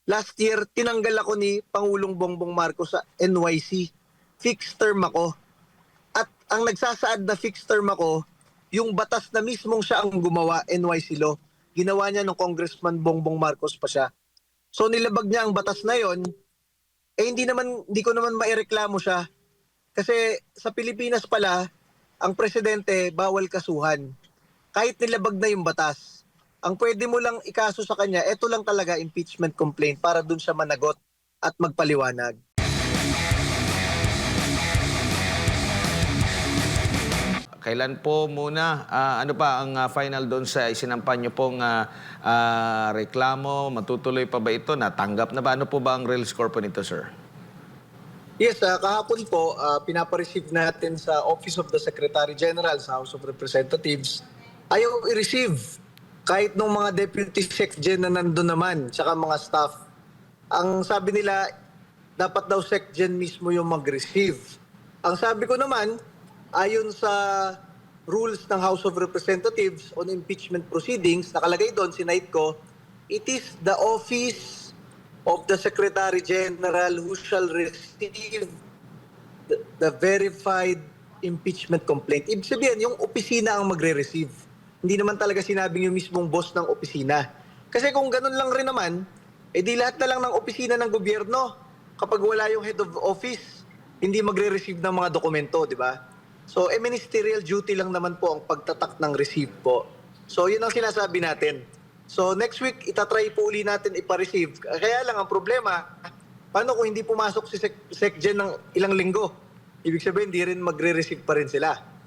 last year, tinanggal ako ni Pangulong Bongbong Marcos sa NYC. Fixed term ako. At ang nagsasaad na fixed term ako, yung batas na mismong siya ang gumawa, NYC law. Ginawa niya ng Congressman Bongbong Marcos pa siya. So nilabag niya ang batas na yon, hindi ko naman maireklamo siya. Kasi sa Pilipinas pala, ang presidente bawal kasuhan. Kahit nilabag na yung batas. Ang pwede mo lang ikaso sa kanya, eto lang talaga impeachment complaint para dun siya managot at magpaliwanag. Kailan po muna, ano pa ang final doon sa isinampan niyo pong reklamo? Matutuloy pa ba ito? Natanggap na ba? Ano po ba ang real score po nito, sir? Yes, kahapon po, pinapareceive natin sa Office of the Secretary General sa House of Representatives. Ayaw i-receive kahit nung mga deputy secgen na nandun naman, tsaka mga staff. Ang sabi nila, dapat daw secgen mismo yung mag-receive. Ang sabi ko naman, ayon sa rules ng House of Representatives on impeachment proceedings, nakalagay doon, sinight ko, it is the office of the Secretary General who shall receive the verified impeachment complaint. Ibig sabihin, yung opisina ang magre-receive. Hindi naman talaga sinabing yung mismong boss ng opisina. Kasi kung ganun lang rin naman, di lahat na lang ng opisina ng gobyerno, kapag wala yung head of office, hindi magre-receive ng mga dokumento, di ba? So, ministerial duty lang naman po ang pagtatak ng receive po. So, yun ang sinasabi natin. So, next week, itatry po uli natin ipa-receive. Kaya lang ang problema, paano kung hindi pumasok si SecGen ng ilang linggo? Ibig sabihin, hindi rin magre-receive pa rin sila.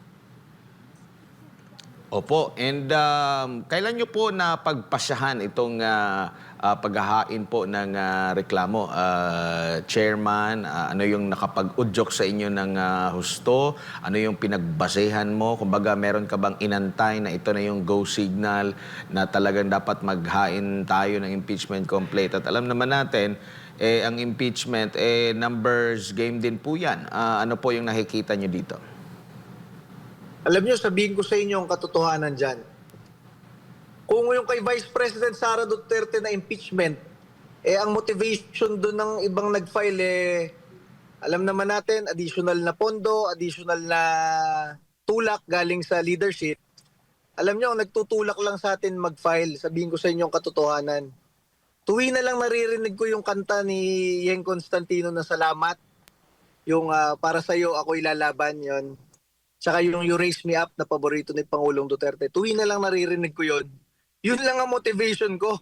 Opo. And kailan niyo po napagpasyahan itong paghahain po ng reklamo? Chairman, ano yung nakapag-udyok sa inyo ng husto? Ano yung pinagbasehan mo? Kumbaga, meron ka bang inantay na ito na yung go signal na talagang dapat maghain tayo ng impeachment complaint? At alam naman natin, ang impeachment, numbers game din po yan. Ano po yung nakikita niyo dito? Alam nyo, sabihin ko sa inyo ang katotohanan dyan. Kung yung kay Vice President Sara Duterte na impeachment, ang motivation doon ng ibang nag-file, alam naman natin, additional na pondo, additional na tulak galing sa leadership. Alam nyo, ang nagtutulak lang sa atin mag-file, sabihin ko sa inyo ang katotohanan. Tuwi na lang naririnig ko yung kanta ni Yeng Constantino na Salamat. Yung para sa'yo, ako ilalaban yon. Tsaka yung You Raise Me Up na paborito ni Pangulong Duterte. Tuwi na lang naririnig ko yon. Yun lang ang motivation ko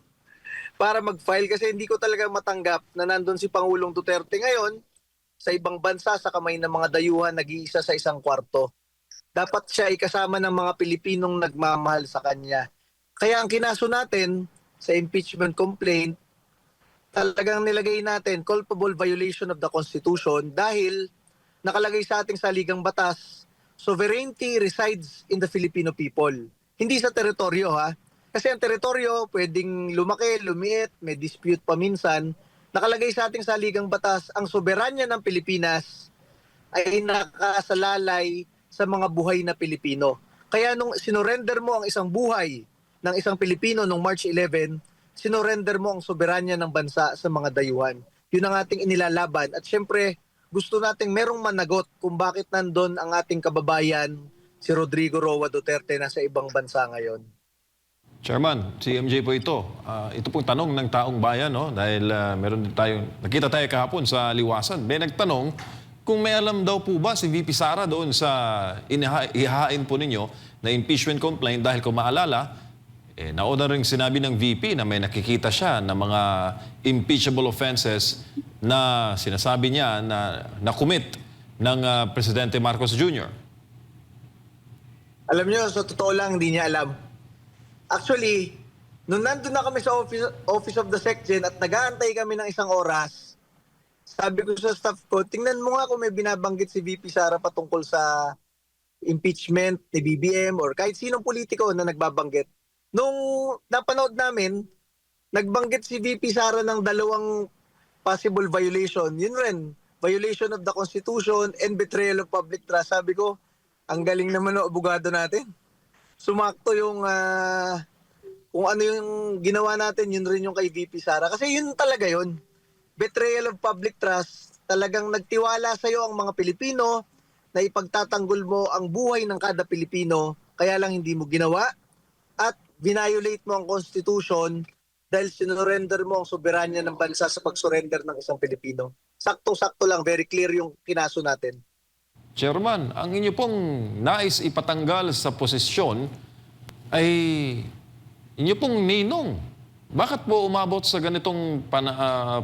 para mag-file kasi hindi ko talaga matanggap na nandun si Pangulong Duterte ngayon sa ibang bansa sa kamay ng mga dayuhan nag-iisa sa isang kwarto. Dapat siya ikasama ng mga Pilipinong nagmamahal sa kanya. Kaya ang kinaso natin sa impeachment complaint, talagang nilagay natin culpable violation of the Constitution dahil nakalagay sa ating saligang batas, sovereignty resides in the Filipino people. Hindi sa teritoryo ha. Kasi ang teritoryo pwedeng lumaki, lumiit, may dispute pa minsan. Nakalagay sa ating saligang batas, ang soberanya ng Pilipinas ay nakasalalay sa mga buhay na Pilipino. Kaya nung sinorender mo ang isang buhay ng isang Pilipino nung March 11, sinorender mo ang soberanya ng bansa sa mga dayuhan. Yun ang ating inilalaban. At syempre, gusto nating merong managot kung bakit nandun ang ating kababayan, si Rodrigo Roa Duterte, na sa ibang bansa ngayon. Chairman, si MJ po ito. Ito pong tanong ng taong bayan, no? Dahil meron din nakita tayo kahapon sa liwasan. May nagtanong kung may alam daw po ba si VP Sara doon sa ihahain po ninyo na impeachment complaint dahil kung maalala, nauna rin sinabi ng VP na may nakikita siya ng mga impeachable offenses na sinasabi niya na na-commit ng Presidente Marcos Jr. Alam niyo, sa totoo lang, hindi niya alam. Actually, nung nandun na kami sa office of the SecGen at nag-aantay kami ng isang oras, sabi ko sa staff ko, tingnan mo nga kung may binabanggit si VP Sara patungkol sa impeachment ni BBM or kahit sinong politiko na nagbabanggit. Nung napanood namin, nagbanggit si VP Sara ng dalawang possible violation. Yun rin, violation of the Constitution and betrayal of public trust. Sabi ko, ang galing naman ng abogado natin. Sumakto yung kung ano yung ginawa natin, yun rin yung kay VP Sara. Kasi yun talaga yun. Betrayal of public trust. Talagang nagtiwala sa'yo ang mga Pilipino na ipagtatanggol mo ang buhay ng kada Pilipino, kaya lang hindi mo ginawa at violate mo ang Constitution dahil sinurrender mo ang soberanya ng bansa sa pag-surrender ng isang Pilipino. Sakto-sakto lang, very clear yung kinaso natin. Chairman, ang inyo pong nais ipatanggal sa posisyon ay inyo pong ninong. Bakit po umabot sa ganitong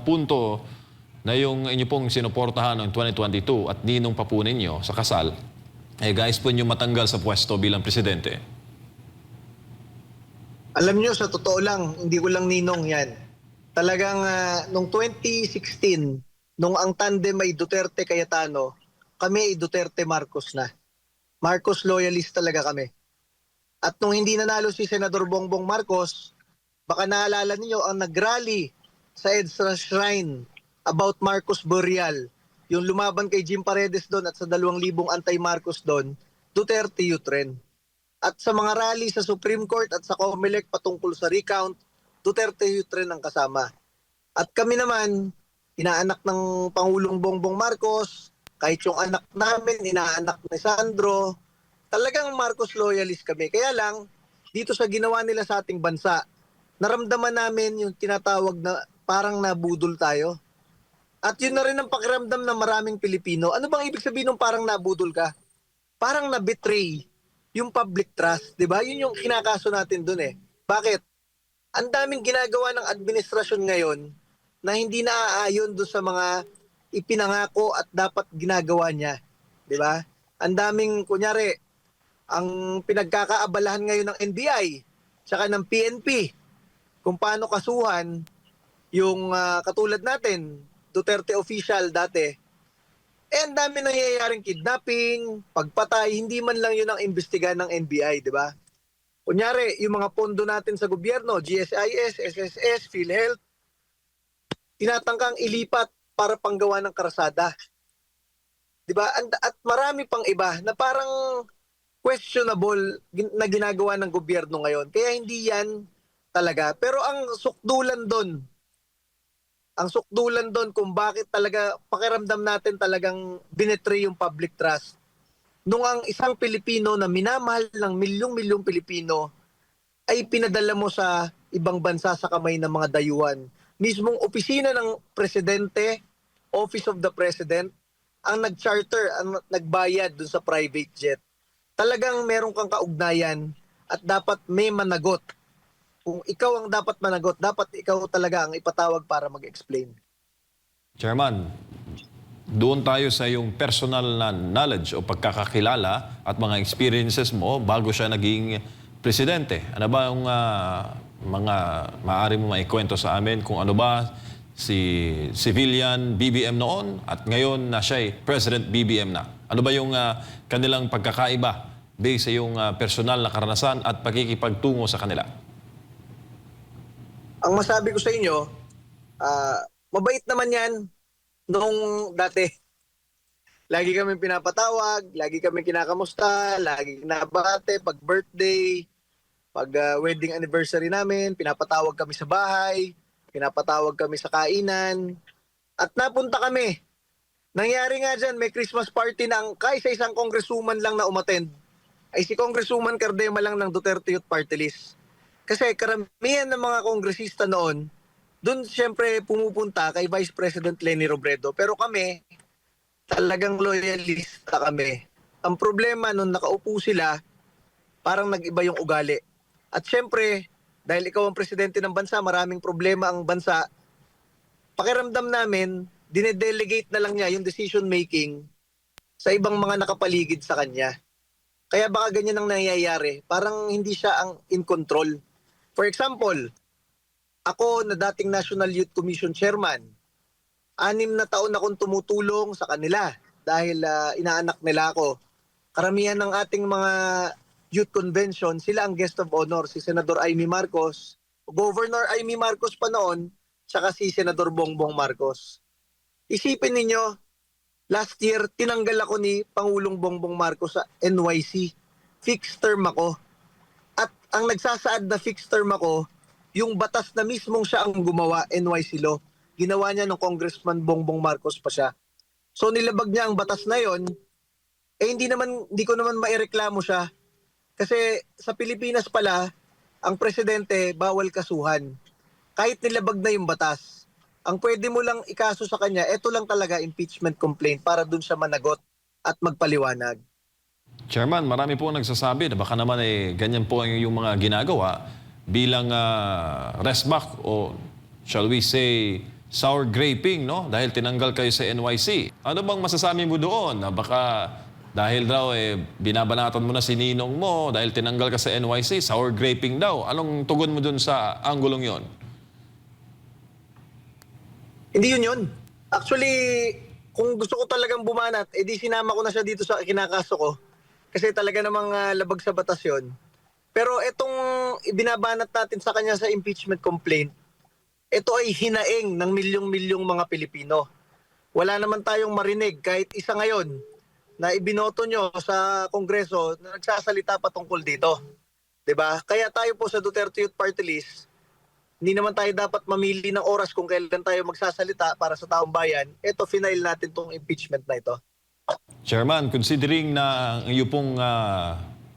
punto na yung inyo pong sinuportahan noong 2022 at ninong pa po ninyo sa kasal, guys po inyo matanggal sa pwesto bilang presidente? Alam nyo, sa totoo lang, hindi ko lang ninong yan. Talagang nung 2016, nung ang tandem ay Duterte Cayetano, kami ay Duterte Marcos na. Marcos loyalist talaga kami. At nung hindi nanalo si Senador Bongbong Marcos, baka naalala niyo ang nagrally sa EDSA Shrine about Marcos burial. Yung lumaban kay Jim Paredes doon at sa 2,000 anti-Marcos doon, Duterte youth rin. At sa mga rally sa Supreme Court at sa COMELEC patungkol sa recount, Duterte youth rin ang kasama. At kami naman, inaanak ng Pangulong Bongbong Marcos, kahit yung anak namin, inaanak ni Sandro, talagang Marcos loyalist kami. Kaya lang, dito sa ginawa nila sa ating bansa, naramdaman namin yung tinatawag na parang nabudol tayo. At yun na rin ang pakiramdam ng maraming Pilipino. Ano bang ibig sabihin ng parang nabudol ka? Parang na-betray yung public trust, di ba? Yun yung kinakaso natin dun eh. Bakit? Ang daming ginagawa ng administrasyon ngayon na hindi naaayon doon sa mga ipinangako at dapat ginagawa niya. Di ba? Ang daming, kunyari, ang pinagkakaabalahan ngayon ng NBI tsaka ng PNP kung paano kasuhan yung katulad natin, Duterte official dati. Ang dami nangyayaring kidnapping, pagpatay, hindi man lang yun ang imbestigahan ng NBI, di ba? Kunyari, yung mga pondo natin sa gobyerno, GSIS, SSS, PhilHealth, tinatangkang ilipat para panggawa ng karasada. Di ba? At marami pang iba na parang questionable na ginagawa ng gobyerno ngayon. Kaya hindi yan talaga. Pero ang sukdulan doon kung bakit talaga pakiramdam natin talagang binetray yung public trust. Nung ang isang Pilipino na minamahal ng milyong-milyong Pilipino ay pinadala mo sa ibang bansa sa kamay ng mga dayuhan. Mismong opisina ng presidente, Office of the President, ang nag-charter, ang nagbayad dun sa private jet. Talagang meron kang kaugnayan at dapat may managot. Kung ikaw ang dapat managot, dapat ikaw talaga ang ipatawag para mag-explain. Chairman, doon tayo sa yung personal na knowledge o pagkakakilala at mga experiences mo bago siya naging presidente. Ano ba yung mga maaari mo maikwento sa amin kung ano ba si civilian BBM noon at ngayon na siya ay President BBM na? Ano ba yung kanilang pagkakaiba based sa yung personal na karanasan at pagkikipagtungo sa kanila? Ang masabi ko sa inyo, mabait naman yan nung dati. Lagi kami pinapatawag, lagi kami kinakamusta, lagi kinabate, pag birthday, pag wedding anniversary namin, pinapatawag kami sa bahay, pinapatawag kami sa kainan, at napunta kami. Nangyari nga dyan, may Christmas party na kaysa isang congresswoman lang na umattend, ay si Congresswoman Cardema lang ng Duterte Youth Party List. Kasi karamihan ng mga kongresista noon, doon siyempre pumupunta kay Vice President Leni Robredo. Pero kami, talagang loyalista kami. Ang problema nung nakaupo sila, parang nag-iba yung ugali. At siyempre, dahil ikaw ang presidente ng bansa, maraming problema ang bansa, pakiramdam namin, dinedelegate na lang niya yung decision making sa ibang mga nakapaligid sa kanya. Kaya baka ganyan ang nangyayari. Parang hindi siya ang in control. For example, ako na dating National Youth Commission Chairman, 6 na taon akong tumutulong sa kanila dahil inaanak nila ako. Karamihan ng ating mga youth convention, sila ang guest of honor, si Senador Amy Marcos, Governor Amy Marcos pa noon, tsaka si Senador Bongbong Marcos. Isipin ninyo, last year, tinanggal ako ni Pangulong Bongbong Marcos sa NYC. Fixed term ako. At ang nagsasaad na fixed term ako, yung batas na mismong siya ang gumawa, NYC law. Ginawa niya ng Congressman Bongbong Marcos pa siya. So nilabag niya ang batas na yon, hindi ko naman maireklamo siya. Kasi sa Pilipinas pala, ang presidente bawal kasuhan. Kahit nilabag na yung batas. Ang pwede mo lang ikaso sa kanya, ito lang talaga impeachment complaint para dun siya managot at magpaliwanag. Chairman, marami po nagsasabi na baka naman ganyan po yung mga ginagawa bilang resback o shall we say sour graping, no? Dahil tinanggal kayo sa NYC. Ano bang masasabi mo doon? Na baka dahil daw binabanatan mo na si ninong mo dahil tinanggal ka sa NYC, sour graping daw. Anong tugon mo doon sa anggulong yon? Hindi yun. Actually, kung gusto ko talagang bumanat, edi sinama ko na siya dito sa kinakaso ko. Kasi talaga namang labag sa batas yun. Pero itong ibinabanat natin sa kanya sa impeachment complaint, ito ay hinaing ng milyong-milyong mga Pilipino. Wala naman tayong marinig kahit isa ngayon na ibinoto nyo sa Kongreso na nagsasalita patungkol dito. 'Di ba? Kaya tayo po sa Duterte Youth Party List, hindi naman tayo dapat mamili ng oras kung kailan tayo magsasalita para sa taong bayan. Ito, final natin tong impeachment na ito. Chairman, considering na ang iyo pong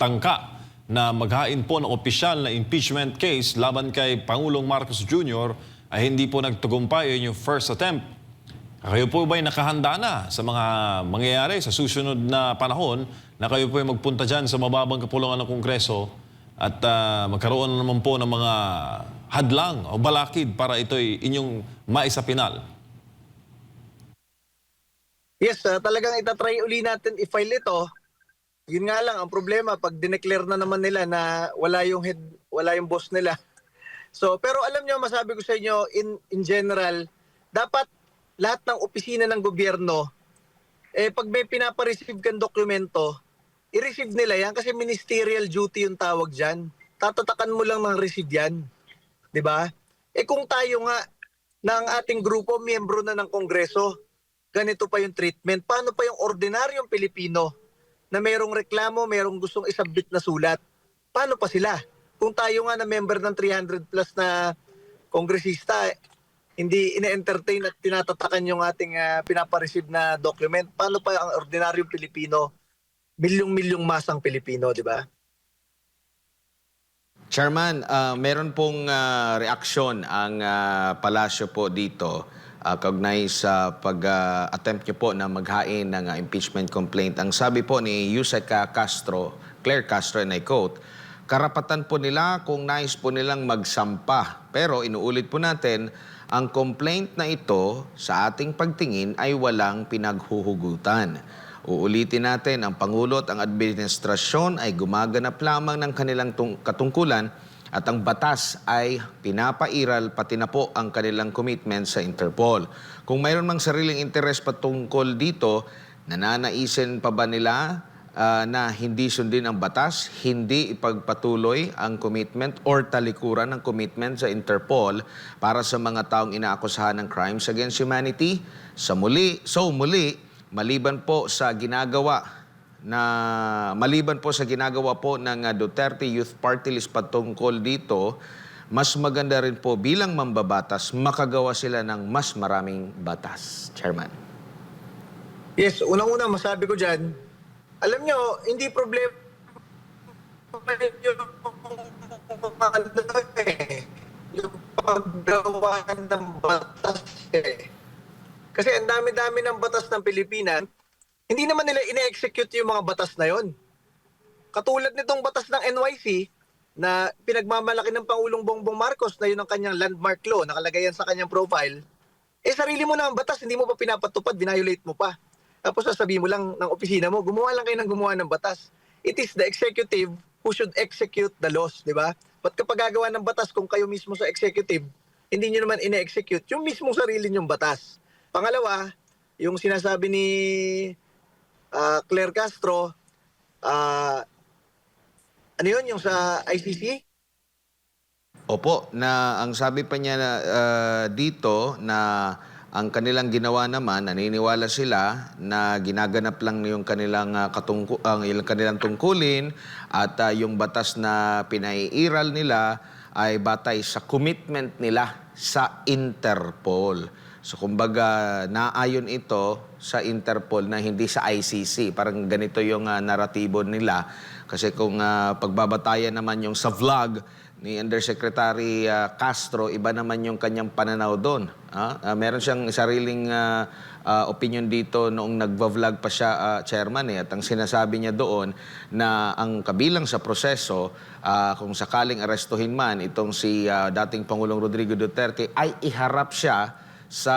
tangka na maghain po ng opisyal na impeachment case laban kay Pangulong Marcos Jr. ay hindi po nagtagumpay yung first attempt, kayo po ba'y nakahanda na sa mga mangyayari sa susunod na panahon na kayo po ay magpunta dyan sa mababang kapulungan ng Kongreso at magkaroon naman po ng mga hadlang o balakid para ito'y inyong maisapinal? Yes, talagang itatry uli natin i-file ito. Yun nga lang, ang problema, pag dineclare na naman nila na wala yung head, wala yung boss nila. So, pero alam nyo, masabi ko sa inyo, in general, dapat lahat ng opisina ng gobyerno, pag may pinapareceive kang dokumento, i-receive nila yan kasi ministerial duty yung tawag dyan. Tatatakan mo lang ng receive yan. 'Di ba? Kung tayo nga na ang ating grupo, miyembro na ng Kongreso, ganito pa yung treatment. Paano pa yung ordinaryong Pilipino na mayroong reklamo, mayroong gustong isubmit na sulat? Paano pa sila? Kung tayo nga na member ng 300 plus na kongresista, hindi ine-entertain at tinatatakan yung ating pinapareceive na document, paano pa ang ordinaryong Pilipino, milyong-milyong masang Pilipino, di ba? Chairman, meron pong reaksyon ang palasyo po dito kaugnay sa pag-attempt niyo po na maghain ng impeachment complaint. Ang sabi po ni Yusek Claire Castro, and I quote, karapatan po nila kung nais po nilang magsampa. Pero inuulit po natin, ang complaint na ito sa ating pagtingin ay walang pinaghuhugutan. Uulitin natin, ang Pangulo at ang administrasyon ay gumaganap lamang ng kanilang katungkulan at ang batas ay pinapairal pati na po ang kanilang commitment sa Interpol. Kung mayroon mang sariling interes patungkol dito, nananaisin pa ba nila na hindi sundin ang batas, hindi ipagpatuloy ang commitment or talikuran ng commitment sa Interpol para sa mga taong inaakusahan ng crimes against humanity? Muli, maliban po sa ginagawa po ng Duterte Youth Party List patungkol dito, mas maganda rin po bilang mambabatas makagawa sila ng mas maraming batas. Chairman. Yes, unang-una masabi ko dyan, alam nyo, hindi problema yung paggawa ng batas eh. Kasi ang dami-dami ng batas ng Pilipinas, hindi naman nila ine-execute yung mga batas na yon. Katulad nitong batas ng NYC na pinagmamalaki ng Pangulong Bongbong Marcos na yun ang kanyang landmark law, nakalagay yan sa kanyang profile, sarili mo na ang batas, hindi mo pa pinapatupad, violate mo pa. Tapos sasabihin mo lang ng opisina mo, gumawa lang kayo ng gumawa ng batas. It is the executive who should execute the laws, di ba? Ba't kapag gagawa ng batas kung kayo mismo sa executive, hindi nyo naman ine-execute yung mismong sarili nyong batas? Pangalawa, yung sinasabi ni Claire Castro, ano yun, yung sa ICC? Opo, na ang sabi pa niya dito na Ang kanilang ginawa naman, naniniwala sila na ginaganap lang yung kanilang ang ilang kanilang tungkulin at yung batas na pinaiiral nila ay batay sa commitment nila sa Interpol. So kumbaga, naayon ito sa Interpol na hindi sa ICC. Parang ganito yung naratibo nila. Kasi kung pagbabatayan naman yung sa vlog ni Undersecretary Castro, iba naman yung kanyang pananaw doon. Meron siyang sariling opinion dito noong nagva-vlog pa siya, Chairman. At ang sinasabi niya doon na ang kabilang sa proseso, kung sakaling arestuhin man itong si dating Pangulong Rodrigo Duterte, ay iharap siya sa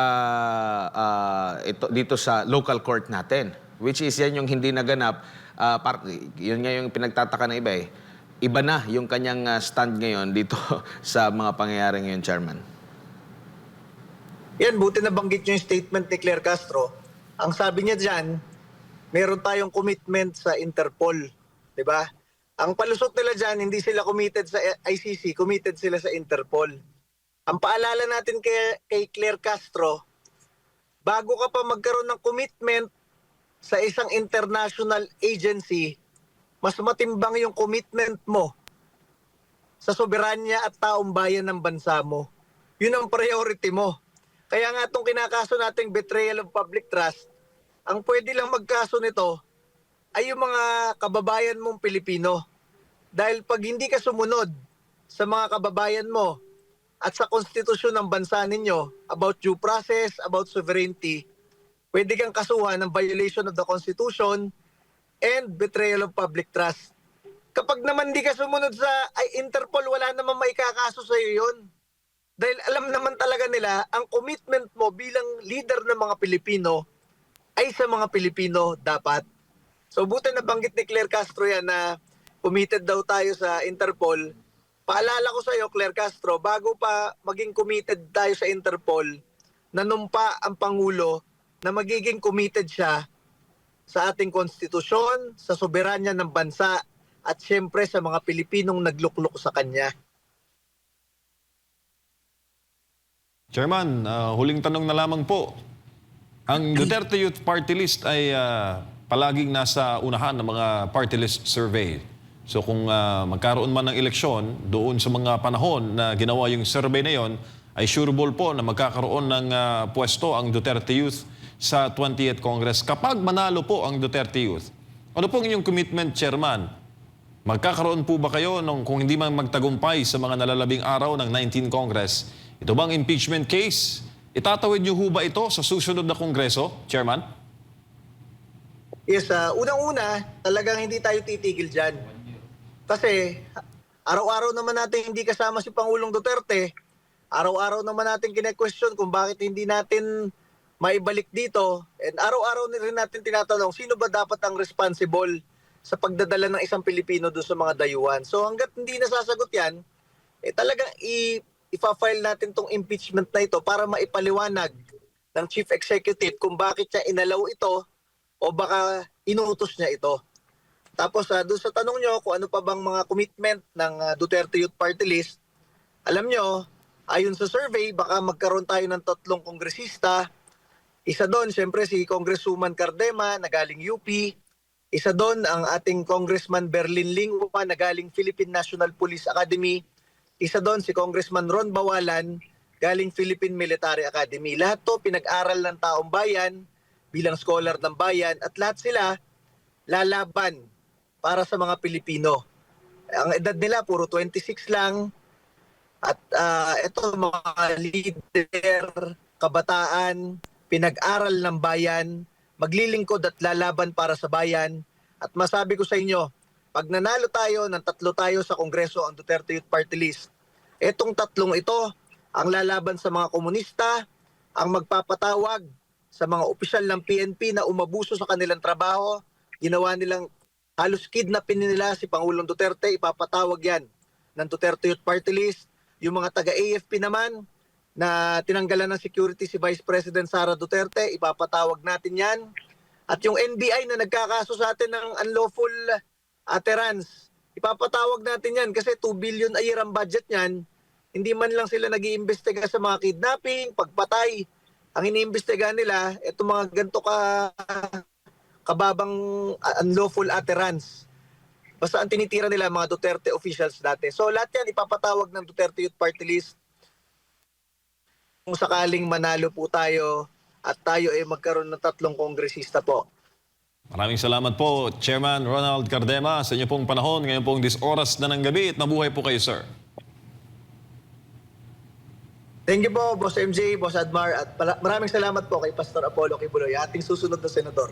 dito sa local court natin. Which is yan yung hindi naganap. Yun nga yung pinagtataka na iba eh. Iba na yung kanyang stand ngayon dito sa mga pangyayari ngayon, Chairman. Yan, buti na banggit yung statement ni Claire Castro. Ang sabi niya dyan, meron tayong commitment sa Interpol. Di ba? Ang palusot nila dyan, hindi sila committed sa ICC, committed sila sa Interpol. Ang paalala natin kay Claire Castro, bago ka pa magkaroon ng commitment sa isang international agency, mas matimbang yung commitment mo sa soberanya at taong bayan ng bansa mo. Yun ang priority mo. Kaya nga itong kinakaso nating betrayal of public trust, ang pwede lang magkaso nito ay yung mga kababayan mong Pilipino. Dahil pag hindi ka sumunod sa mga kababayan mo at sa konstitusyon ng bansa ninyo about due process, about sovereignty, pwede kang kasuhan ng violation of the Constitution and betrayal of public trust. Kapag naman di ka sumunod sa Interpol, wala naman maikakaso sa iyo yun. Dahil alam naman talaga nila, ang commitment mo bilang leader ng mga Pilipino ay sa mga Pilipino dapat. So buti na banggit ni Claire Castro yan na committed daw tayo sa Interpol. Paalala ko sa iyo, Claire Castro, bago pa maging committed tayo sa Interpol, nanumpa ang Pangulo na magiging committed siya sa ating konstitusyon, sa soberanya ng bansa, at siyempre sa mga Pilipinong nagluklok sa kanya. Chairman, huling tanong na lamang po. Ang Duterte Youth Party List ay palaging nasa unahan ng mga party list survey. So kung magkaroon man ng eleksyon, doon sa mga panahon na ginawa yung survey na yon, ay sureable po na magkakaroon ng pwesto ang Duterte Youth sa 20th Congress. Kapag manalo po ang Duterte Youth, ano po ang inyong commitment, Chairman? Magkakaroon po ba kayo kung hindi man magtagumpay sa mga nalalabing araw ng 19th Congress? Ito bang impeachment case? Itatawid niyo ho ba ito sa susunod na Kongreso, Chairman? Yes, unang-una, talagang hindi tayo titigil dyan. Kasi araw-araw naman natin hindi kasama si Pangulong Duterte. Araw-araw naman natin kine-question kung bakit hindi natin maibalik dito. And araw-araw rin natin tinatanong, sino ba dapat ang responsible sa pagdadala ng isang Pilipino doon sa mga dayuhan. So hanggat hindi nasasagot yan, talagang ipa-file natin tong impeachment na ito para maipaliwanag ng Chief Executive kung bakit siya inalaw ito o baka inuutos niya ito. Tapos doon sa tanong nyo kung ano pa bang mga commitment ng Duterte Youth Party List, alam nyo, ayon sa survey, baka magkaroon tayo ng 3 kongresista. Isa doon, siyempre, si Congresswoman Cardema na galing UP. Isa doon, ang ating Congressman Berlin Lingwa na galing Philippine National Police Academy. Isa doon, si Congressman Ron Bawalan galing Philippine Military Academy. Lahat to pinag-aral ng taong bayan bilang scholar ng bayan at lahat sila lalaban para sa mga Pilipino. Ang edad nila, puro 26 lang. At ito, mga leader, kabataan, pinag-aral ng bayan, maglilingkod at lalaban para sa bayan. At masabi ko sa inyo, pag nanalo tayo ng 3 tayo sa Kongreso ang Duterte Youth Party List, etong 3 ito ang lalaban sa mga komunista, ang magpapatawag sa mga opisyal ng PNP na umabuso sa kanilang trabaho, ginawa nilang halos kidnapin nila si Pangulong Duterte, ipapatawag yan ng Duterte Youth Party List. Yung mga taga-AFP naman, na tinanggalan ng security si Vice President Sara Duterte, ipapatawag natin yan. At yung NBI na nagkakaso sa atin ng unlawful utterance, ipapatawag natin yan kasi 2 billion a year ang budget niyan. Hindi man lang sila nag-iimbestiga sa mga kidnapping, pagpatay ang iniimbestigahan nila, itong mga ganito kababang unlawful utterance. Basta ang tinitira nila mga Duterte officials dati. So lahat yan ipapatawag ng Duterte Youth Party List kung sakaling manalo po tayo at tayo ay magkaroon ng 3 kongresista po. Maraming salamat po, Chairman Ronald Cardema, sa inyo pong panahon. Ngayon pong 10 oras na ng gabi at mabuhay po kayo, sir. Thank you po, Boss MJ, Boss Admar, at maraming salamat po kay Pastor Apollo Kibuloy, ating susunod na senador.